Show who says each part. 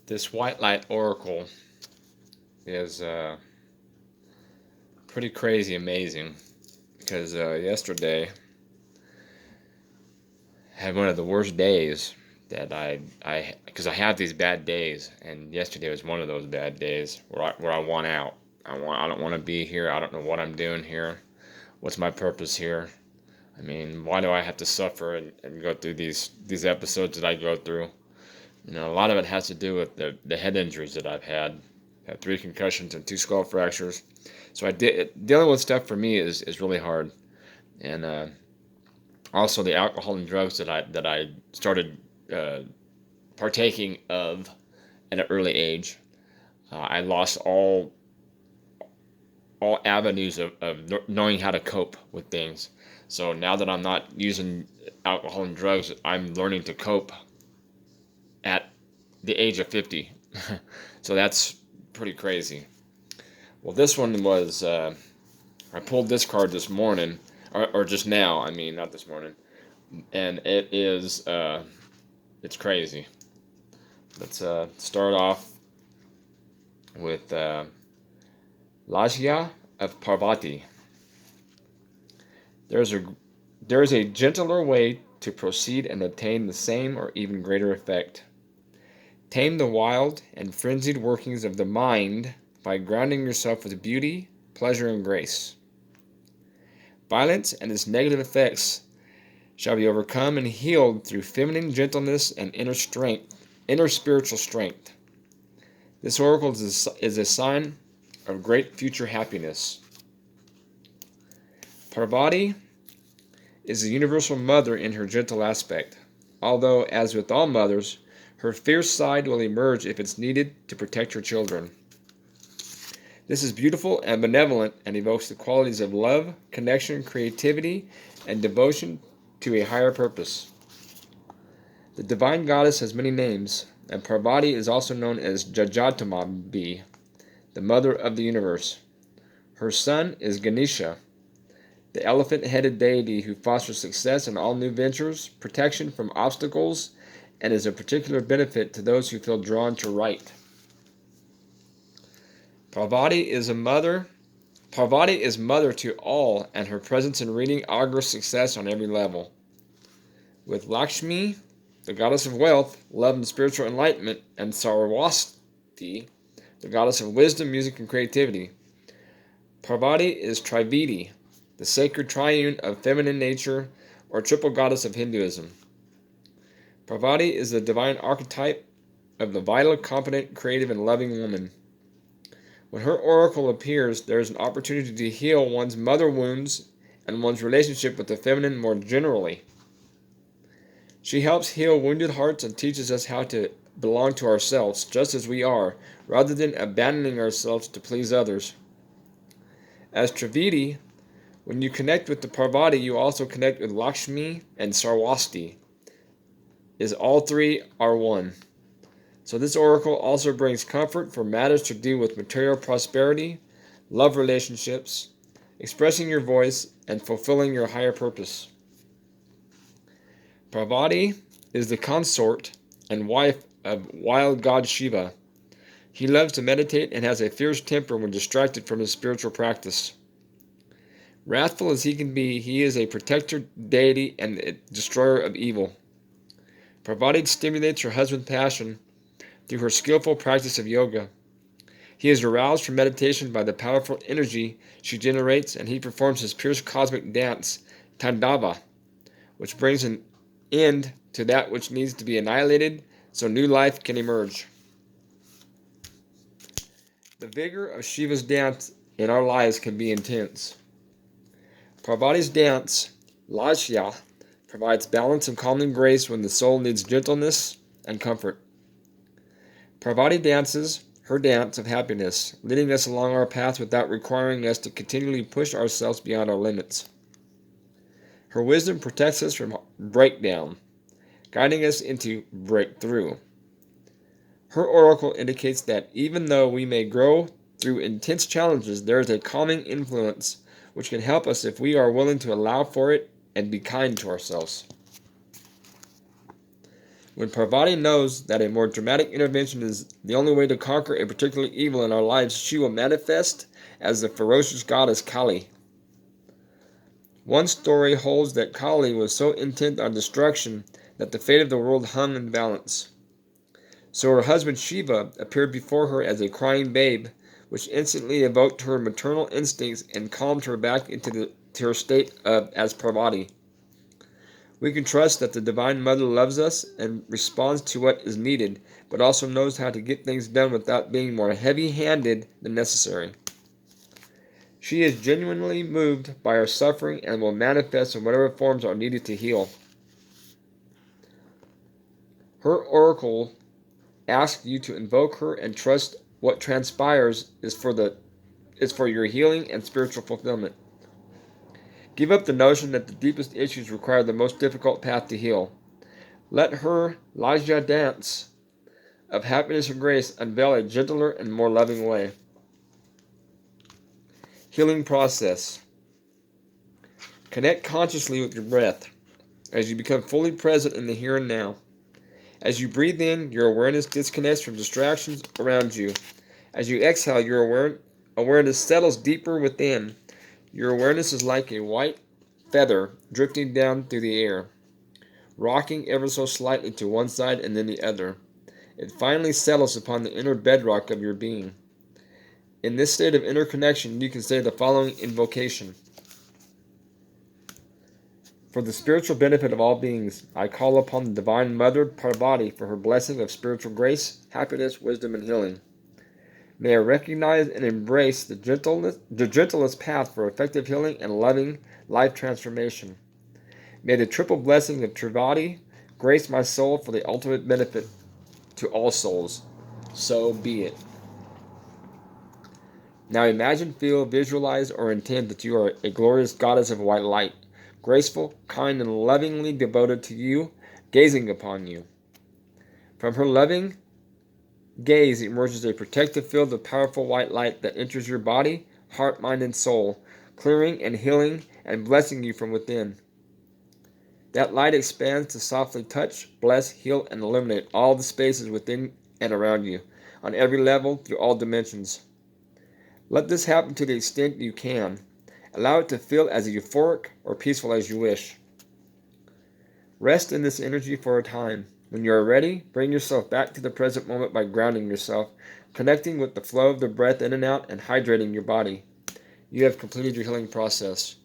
Speaker 1: This white light oracle is pretty crazy amazing because yesterday I had one of the worst days that because I have these bad days, and yesterday was one of those bad days where I want out. I don't want to be here. I don't know what I'm doing here. What's my purpose here? I mean, why do I have to suffer and go through these episodes that I go through? You know, a lot of it has to do with the head injuries that I've had. I had 3 concussions and 2 skull fractures. So dealing with stuff for me is really hard. And also the alcohol and drugs that I started uh, partaking of at an early age. I lost all avenues of knowing how to cope with things. So now that I'm not using alcohol and drugs, I'm learning to cope at the age of 50. So that's pretty crazy. Well, this one was, I pulled this card this morning, or just now, I mean, not this morning, and it's crazy. Let's start off with Lasya of Parvati. There's a there is a gentler way to proceed and attain the same or even greater effect. Tame the wild and frenzied workings of the mind by grounding yourself with beauty, pleasure, and grace. Violence and its negative effects shall be overcome and healed through feminine gentleness and inner spiritual strength. This oracle is a sign of great future happiness. Parvati is the universal mother in her gentle aspect, although, as with all mothers, her fierce side will emerge if it's needed to protect her children. This is beautiful and benevolent and evokes the qualities of love, connection, creativity, and devotion to a higher purpose. The divine goddess has many names, and Parvati is also known as Jajatamambi, the mother of the universe. Her son is Ganesha, the elephant-headed deity who fosters success in all new ventures, protection from obstacles, and is a particular benefit to those who feel drawn to right. Parvati is mother to all, and her presence and reading augurs success on every level. With Lakshmi, the goddess of wealth, love, and spiritual enlightenment, and Saraswati, the goddess of wisdom, music, and creativity. Parvati is Trivedi, the sacred triune of feminine nature, or triple goddess of Hinduism. Parvati is the divine archetype of the vital, competent, creative, and loving woman. When her oracle appears, there is an opportunity to heal one's mother wounds and one's relationship with the feminine more generally. She helps heal wounded hearts and teaches us how to belong to ourselves just as we are, rather than abandoning ourselves to please others. As Trivedi, when you connect with the Parvati, you also connect with Lakshmi and Saraswati, as all three are one. So this oracle also brings comfort for matters to do with material prosperity, love relationships, expressing your voice, and fulfilling your higher purpose. Parvati is the consort and wife of wild god Shiva. He loves to meditate and has a fierce temper when distracted from his spiritual practice. Wrathful as he can be, he is a protector deity and a destroyer of evil. Parvati stimulates her husband's passion through her skillful practice of yoga. He is aroused from meditation by the powerful energy she generates, and he performs his fierce cosmic dance, Tandava, which brings an end to that which needs to be annihilated so new life can emerge. The vigor of Shiva's dance in our lives can be intense. Parvati's dance, Lasya, provides balance and calming grace when the soul needs gentleness and comfort. Parvati dances her dance of happiness, leading us along our path without requiring us to continually push ourselves beyond our limits. Her wisdom protects us from breakdown, guiding us into breakthrough. Her oracle indicates that even though we may grow through intense challenges, there is a calming influence which can help us if we are willing to allow for it and be kind to ourselves. When Parvati knows that a more dramatic intervention is the only way to conquer a particular evil in our lives, she will manifest as the ferocious goddess Kali. One story holds that Kali was so intent on destruction that the fate of the world hung in the balance. So her husband Shiva appeared before her as a crying babe, which instantly evoked her maternal instincts and calmed her back into her state as Parvati. We can trust that the Divine Mother loves us and responds to what is needed, but also knows how to get things done without being more heavy-handed than necessary. She is genuinely moved by our suffering and will manifest in whatever forms are needed to heal. Her oracle asks you to invoke her and trust what transpires is for your healing and spiritual fulfillment. Give up the notion that the deepest issues require the most difficult path to heal. Let her Lasya dance of happiness and grace unveil a gentler and more loving way. Healing process. Connect consciously with your breath as you become fully present in the here and now. As you breathe in, your awareness disconnects from distractions around you. As you exhale, your awareness settles deeper within. Your awareness is like a white feather drifting down through the air, rocking ever so slightly to one side and then the other. It finally settles upon the inner bedrock of your being. In this state of interconnection, you can say the following invocation. For the spiritual benefit of all beings, I call upon the Divine Mother Parvati for her blessing of spiritual grace, happiness, wisdom, and healing. May I recognize and embrace the gentlest path for effective healing and loving life transformation. May the triple blessing of Parvati grace my soul for the ultimate benefit to all souls. So be it. Now imagine, feel, visualize, or intend that you are a glorious goddess of white light, graceful, kind, and lovingly devoted to you, gazing upon you. From her loving gaze emerges a protective field of powerful white light that enters your body, heart, mind, and soul, clearing and healing and blessing you from within. That light expands to softly touch, bless, heal, and illuminate all the spaces within and around you, on every level, through all dimensions. Let this happen to the extent you can. Allow it to feel as euphoric or peaceful as you wish. Rest in this energy for a time. When you are ready, bring yourself back to the present moment by grounding yourself, connecting with the flow of the breath in and out, and hydrating your body. You have completed your healing process.